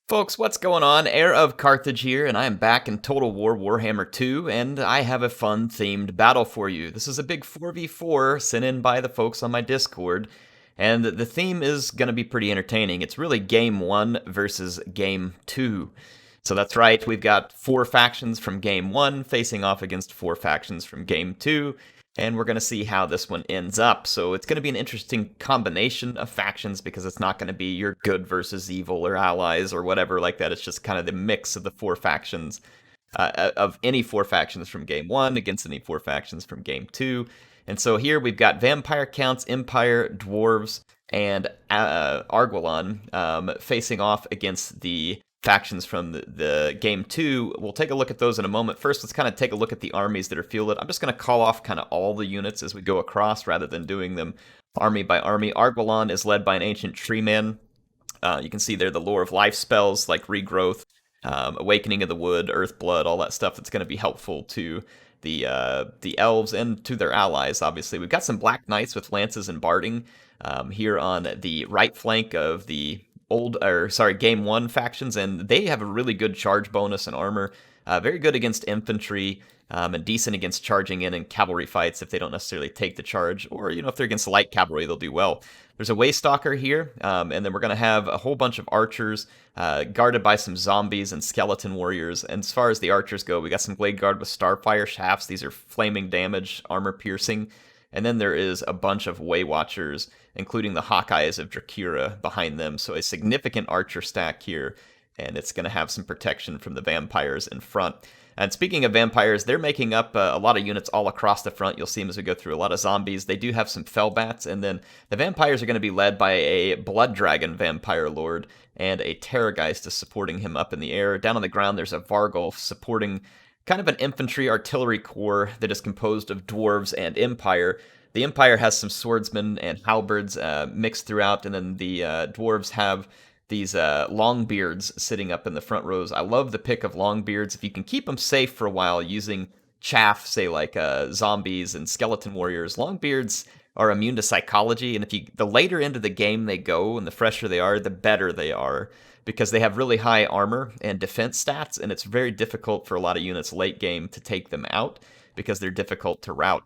Folks, what's going on? Heir of Carthage here, and I am back in Total War Warhammer 2, and I have a fun themed battle for you. This is a big 4v4 sent in by the folks on my Discord, and the theme is going to be pretty entertaining. It's really Game 1 versus Game 2. So that's right, we've got 4 factions from Game 1 facing off against 4 factions from Game 2, and we're going to see how this one ends up. So it's going to be an interesting combination of factions because it's not going to be your good versus evil or allies or whatever like that. It's just kind of the mix of the 4 factions, of any 4 factions from Game 1 against any 4 factions from Game 2. And so here we've got Vampire Counts, Empire, Dwarves, and Arguelon facing off against the factions from the Game 2. We'll take a look at those in a moment. First, let's kind of take a look at the armies that are fielded. I'm just going to call off kind of all the units as we go across rather than doing them army by army. Arguelon is led by an ancient tree man. You can see there the Lore of Life spells like Regrowth, Awakening of the Wood, Earth Blood, all that stuff that's going to be helpful to the elves and to their allies, obviously. We've got some Black Knights with lances and barding here on the right flank of the Game 1 factions, and they have a really good charge bonus and armor. Very good against infantry, and decent against charging in cavalry fights if they don't necessarily take the charge, or, if they're against light cavalry, they'll do well. There's a Waystalker here, and then we're going to have a whole bunch of archers, guarded by some zombies and skeleton warriors. And as far as the archers go, we got some Blade Guard with Starfire shafts. These are flaming damage, armor piercing. And then there is a bunch of Way Watchers, including the Hawkeyes of Dracura behind them. So a significant archer stack here, and it's going to have some protection from the vampires in front. And speaking of vampires, they're making up a lot of units all across the front. You'll see them as we go through. A lot of zombies. They do have some Fellbats, and then the vampires are going to be led by a Blood Dragon Vampire Lord and a Terrorgeist is supporting him up in the air. Down on the ground, there's a Vargulf supporting kind of an infantry artillery corps that is composed of dwarves and Empire. The Empire has some swordsmen and halberds mixed throughout, and then the dwarves have these Longbeards sitting up in the front rows. I love the pick of Longbeards. If you can keep them safe for a while using chaff, say like zombies and skeleton warriors, Longbeards are immune to psychology, and the later into the game they go and the fresher they are, the better they are, because they have really high armor and defense stats, and it's very difficult for a lot of units late game to take them out because they're difficult to rout.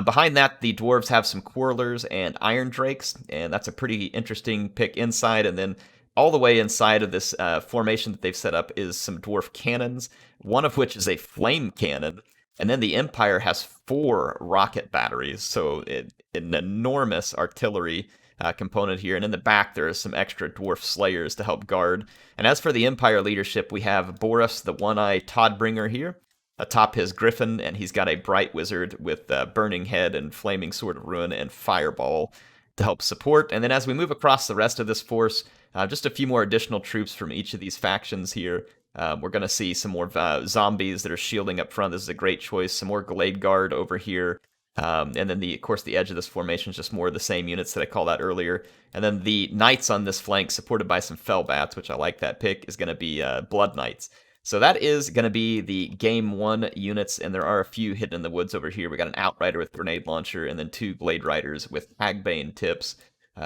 Behind that, the dwarves have some Quarrelers and Iron Drakes, and that's a pretty interesting pick inside. And then all the way inside of this formation that they've set up is some dwarf cannons, one of which is a flame cannon. And then the Empire has 4 rocket batteries, so an enormous artillery component here. And in the back, there is some extra dwarf slayers to help guard. And as for the Empire leadership, we have Boris, the one-eyed Todbringer here, atop his griffin, and he's got a bright wizard with burning head and flaming sword of ruin and fireball to help support. And then as we move across the rest of this force, just a few more additional troops from each of these factions here. We're going to see some more zombies that are shielding up front. This is a great choice. Some more Glade Guard over here. And then, of course, the edge of this formation is just more of the same units that I called out earlier. And then the Knights on this flank, supported by some Fellbats, which I like that pick, is going to be Blood Knights. So that is going to be the Game 1 units, and there are a few hidden in the woods over here. We got an Outrider with Grenade Launcher, and then 2 Glade Riders with Hagbane tips.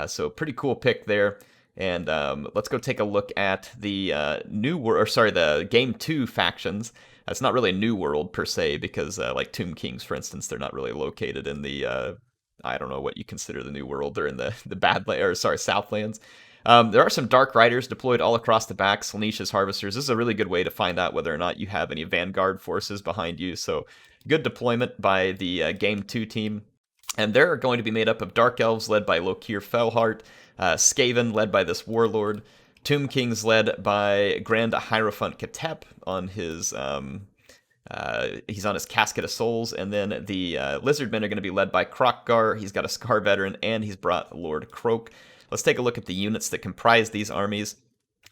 So pretty cool pick there. And let's go take a look at the the Game 2 factions. It's not really New World per se, because like Tomb Kings, for instance, they're not really located in the I don't know what you consider the New World. They're in the Southlands. There are some Dark Riders deployed all across the back. Slaaneish's Harvesters. This is a really good way to find out whether or not you have any Vanguard forces behind you. So good deployment by the Game 2 team. And they're going to be made up of Dark Elves led by Lokir Fellheart, Skaven led by this Warlord, Tomb Kings led by Grand Hierophant Katep on his he's on his Casket of Souls, and then the Lizardmen are going to be led by Krokgar. He's got a Scar Veteran, and he's brought Lord Croak. Let's take a look at the units that comprise these armies.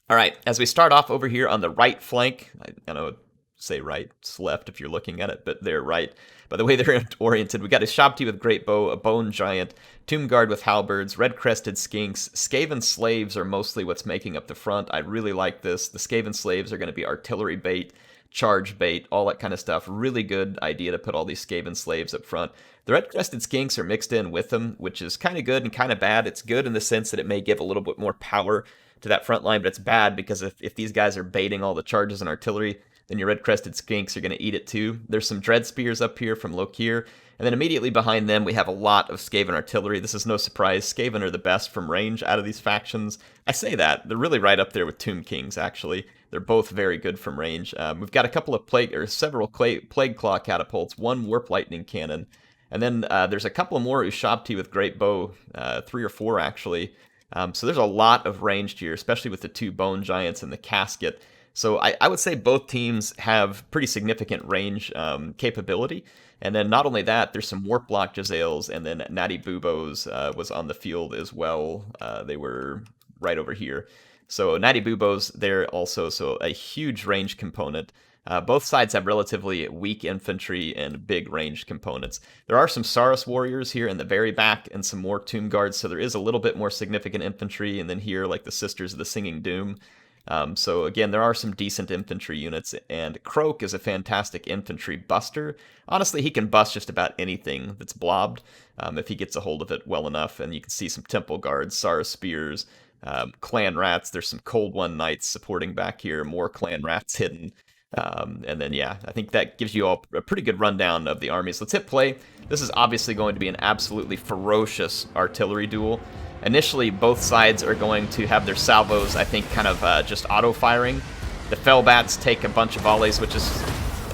All right, as we start off over here on the right flank, I know say right, it's left if you're looking at it, but they're right. By the way they're oriented, we got a Shabti with Great Bow, a Bone Giant, Tomb Guard with Halberds, Red-Crested Skinks. Skaven Slaves are mostly what's making up the front. I really like this. The Skaven Slaves are going to be artillery bait, charge bait, all that kind of stuff. Really good idea to put all these Skaven Slaves up front. The Red-Crested Skinks are mixed in with them, which is kind of good and kind of bad. It's good in the sense that it may give a little bit more power to that front line, but it's bad because if these guys are baiting all the charges and artillery, then your red-crested skinks are going to eat it too. There's some dread spears up here from Lokir, and then immediately behind them we have a lot of Skaven artillery. This is no surprise. Skaven are the best from range out of these factions. I say that. They're really right up there with Tomb Kings, actually. They're both very good from range. We've got a couple of several Plague Claw catapults, one Warp Lightning cannon, and then there's a couple more Ushabti with Great Bow, 3 or 4 actually. So there's a lot of range here, especially with the 2 Bone Giants and the Casket. So I would say both teams have pretty significant range capability. And then not only that, there's some Warp Block Jezzails, and then Natty Bubos was on the field as well. They were right over here. So Natty Bubos there also, so a huge range component. Both sides have relatively weak infantry and big range components. There are some Saurus warriors here in the very back and some more Tomb Guards, so there is a little bit more significant infantry, and then here, like the Sisters of the Singing Doom. So again, there are some decent infantry units, and Croak is a fantastic infantry buster. Honestly, he can bust just about anything that's blobbed if he gets a hold of it well enough, and you can see some Temple Guards, Saurus Spears, Clan Rats. There's some Cold One Knights supporting back here, more Clan Rats hidden. And then, yeah, I think that gives you all a pretty good rundown of the armies. Let's hit play. This is obviously going to be an absolutely ferocious artillery duel. Initially, both sides are going to have their salvos, I think, kind of just auto-firing. The Fellbats take a bunch of volleys, which is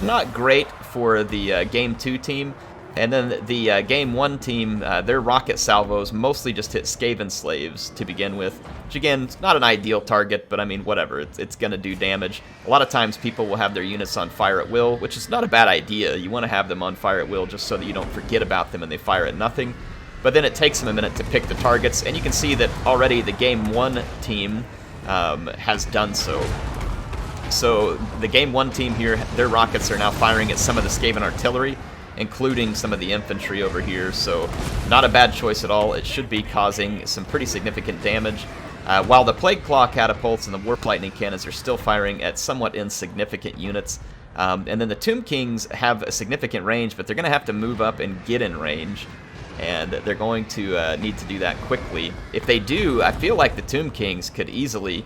not great for the Game 2 team. And then the Game 1 team, their rocket salvos mostly just hit Skaven slaves to begin with, which again, it's not an ideal target, but I mean, whatever, it's going to do damage. A lot of times people will have their units on fire at will, which is not a bad idea. You want to have them on fire at will just so that you don't forget about them and they fire at nothing. But then it takes them a minute to pick the targets, and you can see that already the Game 1 team has done so. So the Game 1 team here, their rockets are now firing at some of the Skaven artillery, including some of the infantry over here, so not a bad choice at all. It should be causing some pretty significant damage, while the Plague Claw catapults and the Warp Lightning cannons are still firing at somewhat insignificant units. And then the Tomb Kings have a significant range, but they're going to have to move up and get in range, and they're going to need to do that quickly. If they do, I feel like the Tomb Kings could easily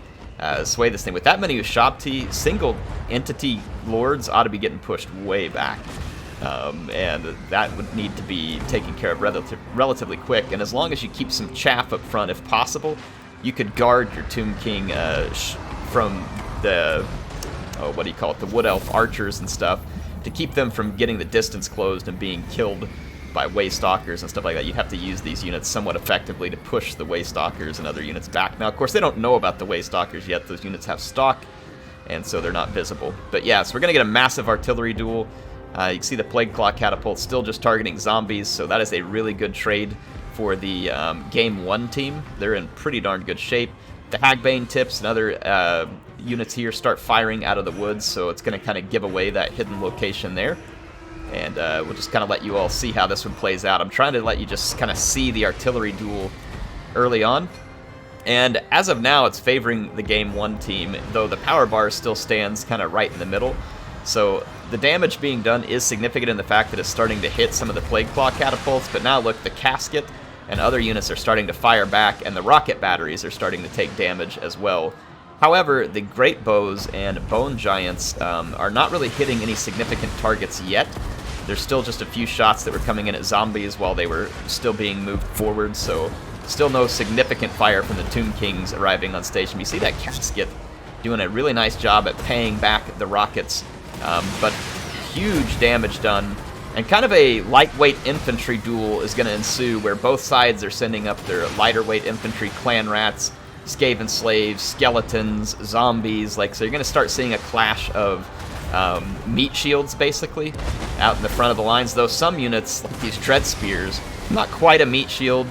sway this thing. With that many Ushabti, single entity lords ought to be getting pushed way back. And that would need to be taken care of relatively quick. And as long as you keep some chaff up front, if possible, you could guard your Tomb King from the, what do you call it, the Wood Elf archers and stuff, to keep them from getting the distance closed and being killed by Waystalkers and stuff like that. You have to use these units somewhat effectively to push the Waystalkers and other units back. Now, of course, they don't know about the Waystalkers yet. Those units have stock, and so they're not visible. But yeah, so we're going to get a massive artillery duel. You can see the Plague Claw catapult still just targeting zombies, so that is a really good trade for the Game 1 team. They're in pretty darn good shape. The Hagbane tips and other units here start firing out of the woods, so it's going to kind of give away that hidden location there. And we'll just kind of let you all see how this one plays out. I'm trying to let you just kind of see the artillery duel early on. And as of now, it's favoring the Game 1 team, though the power bar still stands kind of right in the middle. So the damage being done is significant in the fact that it's starting to hit some of the Plague Claw catapults, but now look, the Casket and other units are starting to fire back, and the rocket batteries are starting to take damage as well. However, the Great Bows and Bone Giants are not really hitting any significant targets yet. There's still just a few shots that were coming in at zombies while they were still being moved forward, so still no significant fire from the Tomb Kings arriving on station. You see that Casket doing a really nice job at paying back the rockets, but huge damage done. And kind of a lightweight infantry duel is going to ensue, where both sides are sending up their lighter weight infantry, Clan Rats, Skaven Slaves, Skeletons, Zombies. So you're going to start seeing a clash of meat shields, basically, out in the front of the lines. Though some units, like these Dread Spears, not quite a meat shield,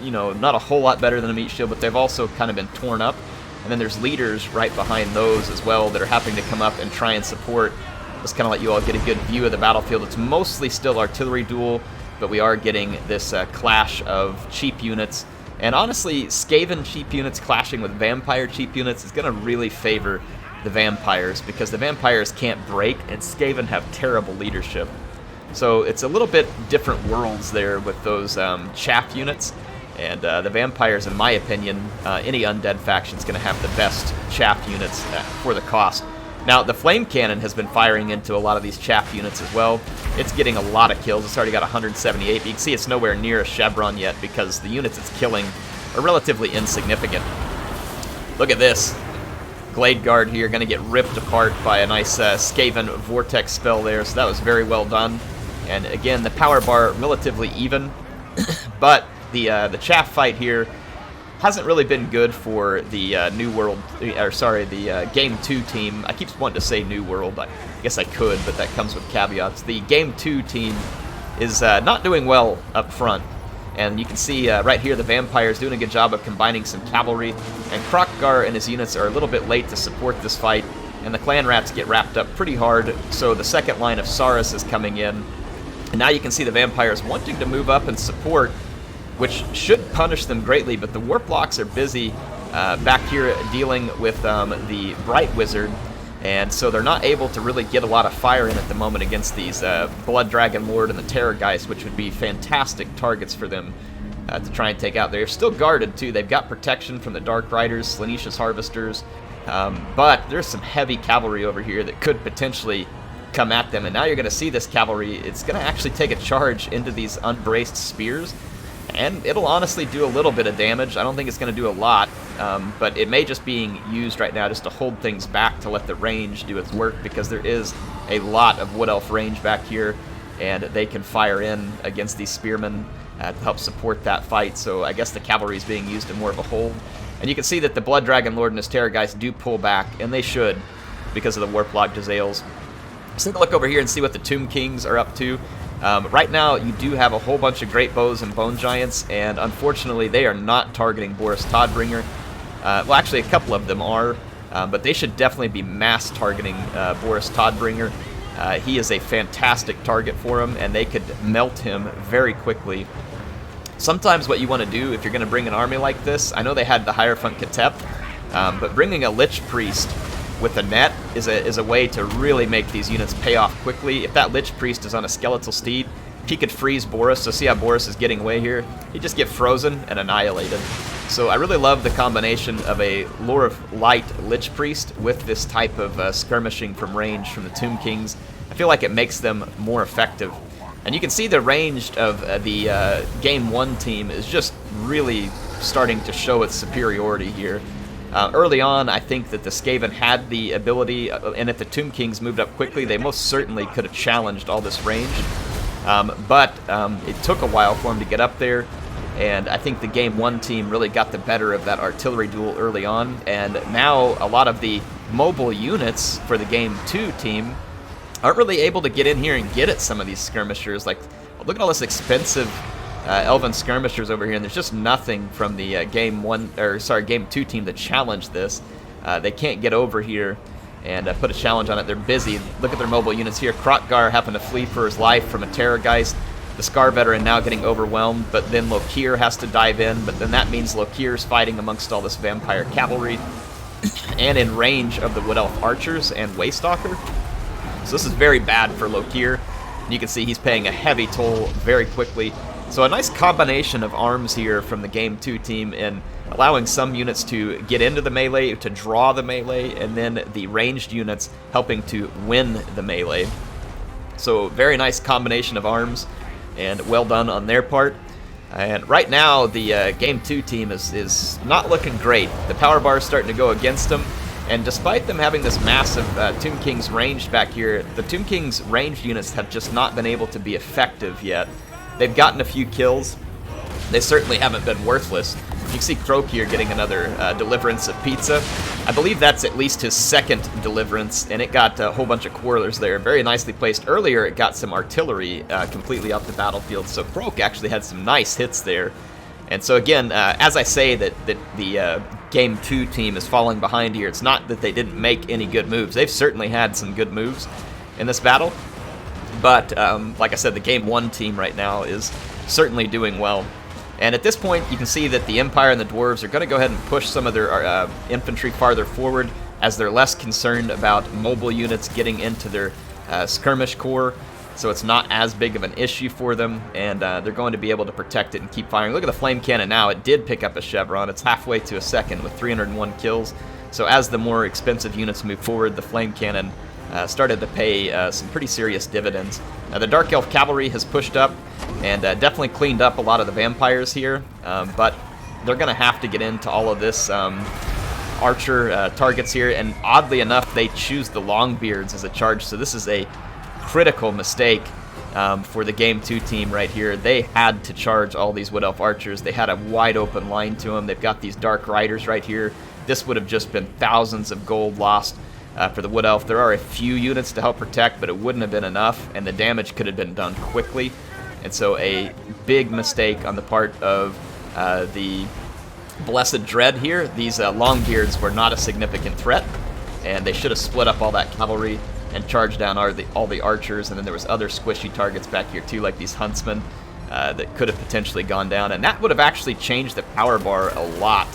you know, not a whole lot better than a meat shield, but they've also kind of been torn up. And then there's leaders right behind those as well that are having to come up and try and support. Just kind of let you all get a good view of the battlefield. It's mostly still artillery duel, but we are getting this clash of cheap units. And honestly, Skaven cheap units clashing with Vampire cheap units is going to really favor the Vampires, because the Vampires can't break, and Skaven have terrible leadership. So it's a little bit different worlds there with those chaff units. And the vampires, in my opinion, any undead faction is going to have the best chaff units for the cost. Now, the flame cannon has been firing into a lot of these chaff units as well. It's getting a lot of kills. It's already got 178, but you can see it's nowhere near a chevron yet because the units it's killing are relatively insignificant. Look at this. Glade Guard here going to get ripped apart by a nice Skaven Vortex spell there, so that was very well done. And again, the power bar relatively even, but the chaff fight here hasn't really been good for the New World, or sorry, the Game 2 team. I keep wanting to say New World. I guess I could, but that comes with caveats. The Game 2 team is not doing well up front. And you can see right here the vampires doing a good job of combining some cavalry. And Kroq-Gar and his units are a little bit late to support this fight. And the clan rats get wrapped up pretty hard. So the second line of Saurus is coming in. And now you can see the vampires wanting to move up and support, which should punish them greatly, but the warp blocks are busy back here dealing with the Bright Wizard, and so they're not able to really get a lot of fire in at the moment against these Blood Dragon Lord and the Terror Geist, which would be fantastic targets for them to try and take out. They're still guarded, too. They've got protection from the Dark Riders, Slaaneash's Harvesters, but there's some heavy cavalry over here that could potentially come at them, and now you're going to see this cavalry. It's going to actually take a charge into these unbraced spears, and it'll honestly do a little bit of damage. I don't think it's going to do a lot, but it may just being used right now just to hold things back to let the range do its work, because there is a lot of Wood Elf range back here, and they can fire in against these spearmen to help support that fight. So I guess the cavalry is being used in more of a hold. And you can see that the Blood Dragon Lord and his Terror Geist do pull back, and they should, because of the Warplock Jezzails. Let's take a look over here and see what the Tomb Kings are up to. Right now, you do have a whole bunch of Great Bows and Bone Giants, and unfortunately, they are not targeting Boris Todbringer. Well, actually, a couple of them are, but they should definitely be mass targeting Boris Todbringer. He is a fantastic target for him, and they could melt him very quickly. Sometimes what you want to do if you're going to bring an army like this, I know they had the Hierophant Ketep, but bringing a Lich Priest with a net is a way to really make these units pay off quickly. If that Lich Priest is on a Skeletal Steed, he could freeze Boris, so see how Boris is getting away here? He'd just get frozen and annihilated. So I really love the combination of a Lore of Light Lich Priest with this type of skirmishing from range from the Tomb Kings. I feel like it makes them more effective. And you can see the range of the Game 1 team is just really starting to show its superiority here. Early on, I think that the Skaven had the ability, and if the Tomb Kings moved up quickly, they most certainly could have challenged all this range. But it took a while for them to get up there, and I think the Game 1 team really got the better of that artillery duel early on, and now a lot of the mobile units for the Game 2 team aren't really able to get in here and get at some of these skirmishers. Like, look at all this expensive Elven skirmishers over here, and there's just nothing from the Game 2 team to challenge this. They can't get over here and put a challenge on it. They're busy. Look at their mobile units here. Kroq-Gar having to flee for his life from a Terror Geist. The Scar Veteran now getting overwhelmed, but then Lokir has to dive in, but then that means Lokir's fighting amongst all this vampire cavalry and in range of the Wood Elf Archers and Waystalker. So this is very bad for Lokir. You can see he's paying a heavy toll very quickly. So a nice combination of arms here from the Game 2 team in allowing some units to get into the melee, to draw the melee, and then the ranged units helping to win the melee. So very nice combination of arms, and well done on their part. And right now, the Game 2 team is not looking great. The power bar is starting to go against them, and despite them having this massive Tomb Kings ranged back here, the Tomb Kings ranged units have just not been able to be effective yet. They've gotten a few kills. They certainly haven't been worthless. You can see Croak here getting another deliverance of pizza. I believe that's at least his second deliverance, and it got a whole bunch of quarrelers there. Very nicely placed. Earlier, it got some artillery completely off the battlefield, so Croak actually had some nice hits there. And so again, as I say that the Game 2 team is falling behind here, it's not that they didn't make any good moves. They've certainly had some good moves in this battle. But, like I said, the Game 1 team right now is certainly doing well. And at this point, you can see that the Empire and the Dwarves are going to go ahead and push some of their infantry farther forward, as they're less concerned about mobile units getting into their skirmish core. so it's not as big of an issue for them, and they're going to be able to protect it and keep firing. Look at the flame cannon now. It did pick up a chevron. It's halfway to a second with 301 kills. So as the more expensive units move forward, the flame cannon started to pay some pretty serious dividends. The Dark Elf Cavalry has pushed up and definitely cleaned up a lot of the vampires here, but they're going to have to get into all of this archer targets here, and oddly enough, they choose the Longbeards as a charge, so this is a critical mistake for the Game 2 team right here. They had to charge all these Wood Elf archers. They had a wide open line to them. They've got these Dark Riders right here. This would have just been thousands of gold lost for the Wood Elf. There are a few units to help protect, but it wouldn't have been enough, and the damage could have been done quickly. And so a big mistake on the part of the Blessed Dread here. These Longbeards were not a significant threat, and they should have split up all that cavalry and charged down all the archers, and then there was other squishy targets back here too, like these huntsmen that could have potentially gone down, and that would have actually changed the power bar a lot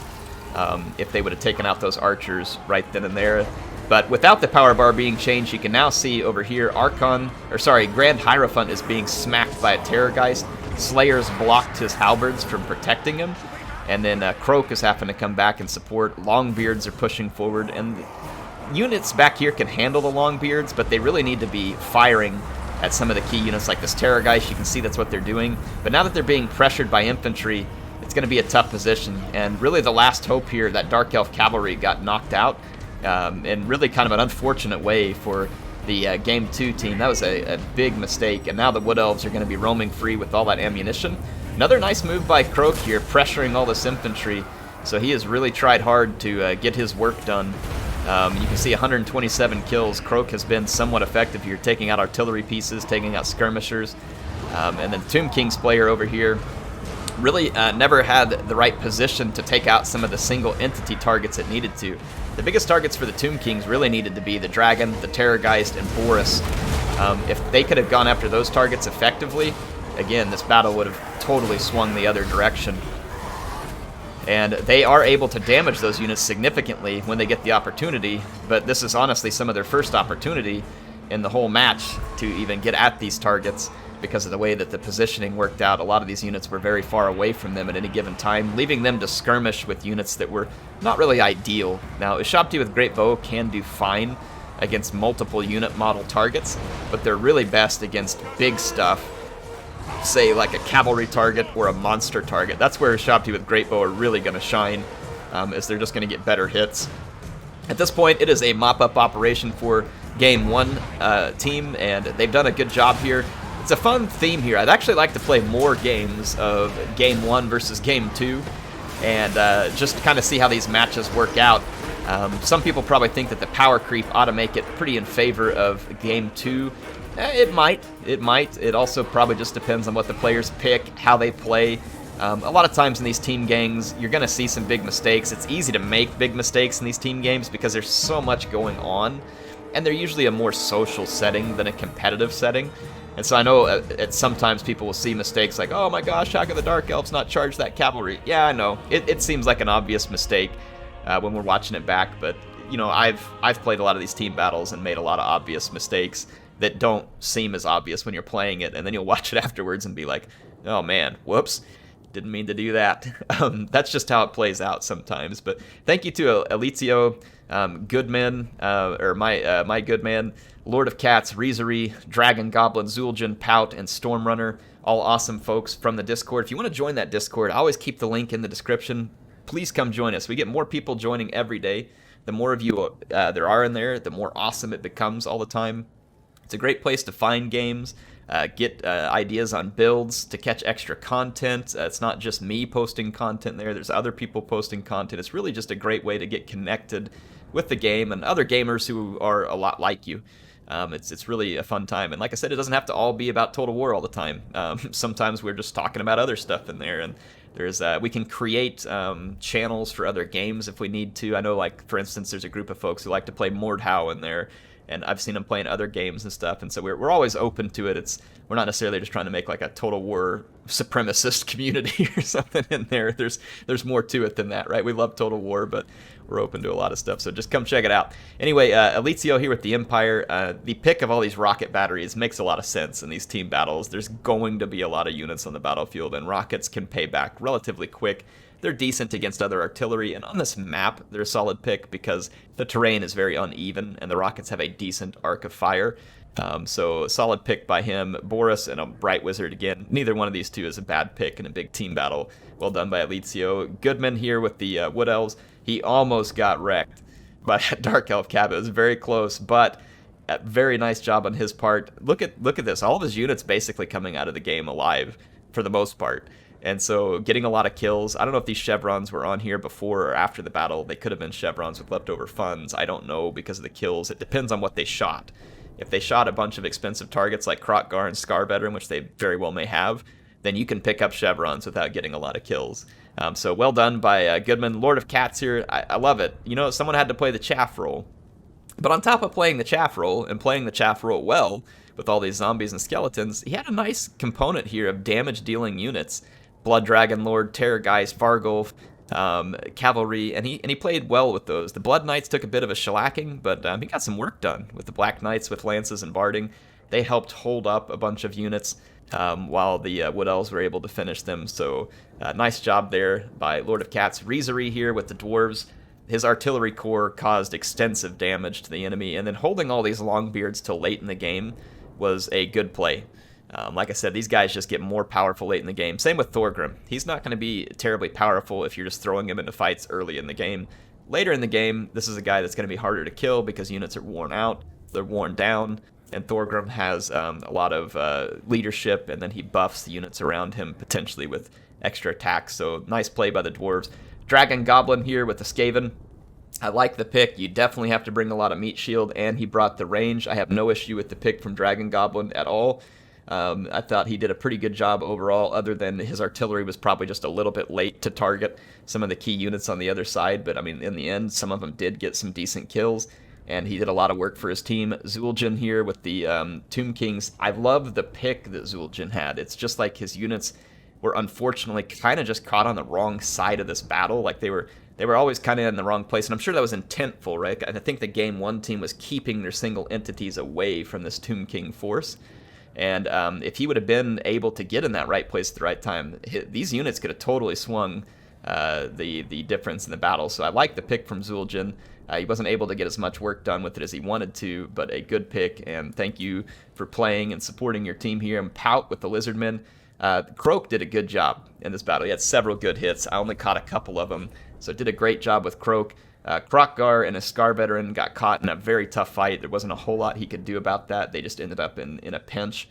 if they would have taken out those archers right then and there. But without the power bar being changed, you can now see over here Grand Hierophant is being smacked by a Terrorgeist. Slayers blocked his halberds from protecting him, and then Croak is having to come back and support. Longbeards are pushing forward, and units back here can handle the Longbeards, but they really need to be firing at some of the key units like this Terrorgeist. You can see that's what they're doing. But now that they're being pressured by infantry, it's going to be a tough position. And really the last hope here, that Dark Elf Cavalry got knocked out in really kind of an unfortunate way for the Game 2 team. That was a big mistake, and now the Wood Elves are going to be roaming free with all that ammunition. Another nice move by Croak here, pressuring all this infantry. So he has really tried hard to get his work done. You can see 127 kills. Croak has been somewhat effective here, taking out artillery pieces, taking out skirmishers. And then Tomb King's player over here really never had the right position to take out some of the single entity targets it needed to. The biggest targets for the Tomb Kings really needed to be the Dragon, the Terrorgeist, and Boris. If they could have gone after those targets effectively, again, this battle would have totally swung the other direction. And they are able to damage those units significantly when they get the opportunity, but this is honestly some of their first opportunity in the whole match to even get at these targets because of the way that the positioning worked out. A lot of these units were very far away from them at any given time, leaving them to skirmish with units that were not really ideal. Now, Ushabti with Great Bow can do fine against multiple unit model targets, but they're really best against big stuff, say like a cavalry target or a monster target. That's where Ushabti with Great Bow are really going to shine, as they're just going to get better hits. At this point, it is a mop-up operation for Game 1 team, and they've done a good job here. It's a fun theme here. I'd actually like to play more games of Game 1 versus Game 2, and just kind of see how these matches work out. Some people probably think that the power creep ought to make it pretty in favor of Game 2. It might. It also probably just depends on what the players pick, how they play. A lot of times in these team games, you're going to see some big mistakes. It's easy to make big mistakes in these team games because there's so much going on, and they're usually a more social setting than a competitive setting. And so I know sometimes people will see mistakes like, oh my gosh, how could the Dark Elves not charge that cavalry? Yeah, I know. It seems like an obvious mistake when we're watching it back, but you know, I've played a lot of these team battles and made a lot of obvious mistakes that don't seem as obvious when you're playing it, and then you'll watch it afterwards and be like, oh man, whoops, didn't mean to do that. That's just how it plays out sometimes. But thank you to Elizio, Goodman, or my Goodman, Lord of Cats, Reezery, Dragon Goblin, Zul'jin, Pout, and Stormrunner, all awesome folks from the Discord. If you want to join that Discord, I always keep the link in the description. Please come join us. We get more people joining every day. The more of you there are in there, the more awesome it becomes all the time. It's a great place to find games, get ideas on builds, to catch extra content. It's not just me posting content there. There's other people posting content. It's really just a great way to get connected with the game and other gamers who are a lot like you. It's really a fun time. And like I said, it doesn't have to all be about Total War all the time. Sometimes we're just talking about other stuff in there. And there's we can create channels for other games if we need to. I know, like, for instance, there's a group of folks who like to play Mordhau in there. And I've seen them playing other games and stuff, and so we're always open to it. We're not necessarily just trying to make like a Total War supremacist community or something in there. There's more to it than that, right? We love Total War, but we're open to a lot of stuff, so just come check it out. Anyway, Elizio here with the Empire. The pick of all these rocket batteries makes a lot of sense in these team battles. There's going to be a lot of units on the battlefield, and rockets can pay back relatively quick. They're decent against other artillery, and on this map, they're a solid pick because the terrain is very uneven, and the rockets have a decent arc of fire. So a solid pick by him. Boris and a Bright Wizard again. Neither one of these two is a bad pick in a big team battle. Well done by Elizio. Goodman here with the Wood Elves. He almost got wrecked by that Dark Elf Cab. It was very close, but a very nice job on his part. Look at this. All of his units basically coming out of the game alive for the most part. And so getting a lot of kills. I don't know if these chevrons were on here before or after the battle. They could have been chevrons with leftover funds. I don't know because of the kills. It depends on what they shot. If they shot a bunch of expensive targets like Krotgar and Scar Veteran, which they very well may have, then you can pick up chevrons without getting a lot of kills. So well done by Goodman. Lord of Cats here. I love it. You know, someone had to play the chaff role. But on top of playing the chaff role, and playing the chaff role well, with all these zombies and skeletons, he had a nice component here of damage-dealing units. Blood Dragon Lord, Terror Geist, Vargulf, Cavalry, and he played well with those. The Blood Knights took a bit of a shellacking, but he got some work done with the Black Knights with lances and barding. They helped hold up a bunch of units while the Wood Elves were able to finish them. So nice job there by Lord of Cats. Reezery here with the Dwarves. His artillery corps caused extensive damage to the enemy, and then holding all these Longbeards till late in the game was a good play. Like I said, these guys just get more powerful late in the game. Same with Thorgrim. He's not going to be terribly powerful if you're just throwing him into fights early in the game. Later in the game, this is a guy that's going to be harder to kill because units are worn out, they're worn down, and Thorgrim has a lot of leadership, and then he buffs the units around him potentially with extra attacks. So nice play by the Dwarves. Dragon Goblin here with the Skaven. I like the pick. You definitely have to bring a lot of meat shield, and he brought the range. I have no issue with the pick from Dragon Goblin at all. I thought he did a pretty good job overall, other than his artillery was probably just a little bit late to target some of the key units on the other side, but I mean, in the end, some of them did get some decent kills, and he did a lot of work for his team. Zul'jin here with the Tomb Kings. I love the pick that Zul'jin had. It's just like his units were unfortunately kind of just caught on the wrong side of this battle. Like they were always kind of in the wrong place, and I'm sure that was intentful, right? I think the Game 1 team was keeping their single entities away from this Tomb King force. And if he would have been able to get in that right place at the right time, these units could have totally swung the difference in the battle. So I like the pick from Zul'jin. He wasn't able to get as much work done with it as he wanted to, but a good pick, and thank you for playing and supporting your team here. And Pout with the Lizardmen. Croak did a good job in this battle. He had several good hits. I only caught a couple of them, so did a great job with Croak. Krotgar and a Scar Veteran got caught in a very tough fight. There wasn't a whole lot he could do about that. They just ended up in a pinch,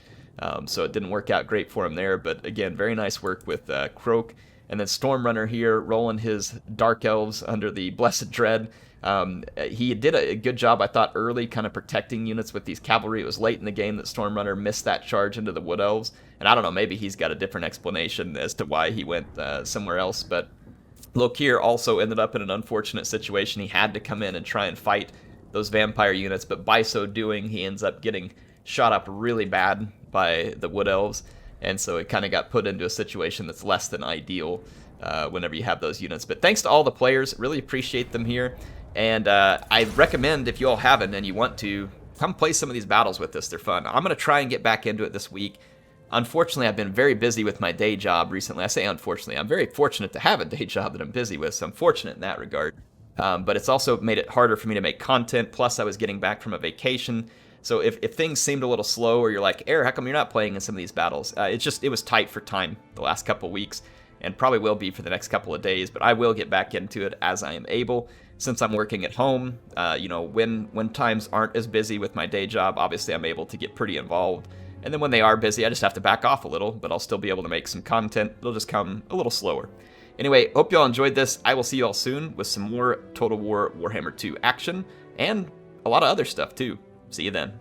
so it didn't work out great for him there. But again, very nice work with Croak. And then Stormrunner here, rolling his Dark Elves under the Blessed Dread. He did a good job, I thought, early, kind of protecting units with these cavalry. It was late in the game that Stormrunner missed that charge into the Wood Elves. And I don't know, maybe he's got a different explanation as to why he went somewhere else, but Lokir also ended up in an unfortunate situation. He had to come in and try and fight those vampire units, but by so doing, he ends up getting shot up really bad by the Wood Elves, and so it kind of got put into a situation that's less than ideal whenever you have those units. But thanks to all the players, really appreciate them here, and I recommend, if you all haven't and you want to, come play some of these battles with us. They're fun. I'm going to try and get back into it this week. Unfortunately, I've been very busy with my day job recently. I say unfortunately. I'm very fortunate to have a day job that I'm busy with, so I'm fortunate in that regard. But it's also made it harder for me to make content, plus I was getting back from a vacation. So if things seemed a little slow, or you're like, Air, how come you're not playing in some of these battles? It was tight for time the last couple weeks, and probably will be for the next couple of days, but I will get back into it as I am able. Since I'm working at home, when times aren't as busy with my day job, obviously I'm able to get pretty involved. And then when they are busy, I just have to back off a little, but I'll still be able to make some content. It'll just come a little slower. Anyway, hope you all enjoyed this. I will see you all soon with some more Total War Warhammer 2 action, and a lot of other stuff too. See you then.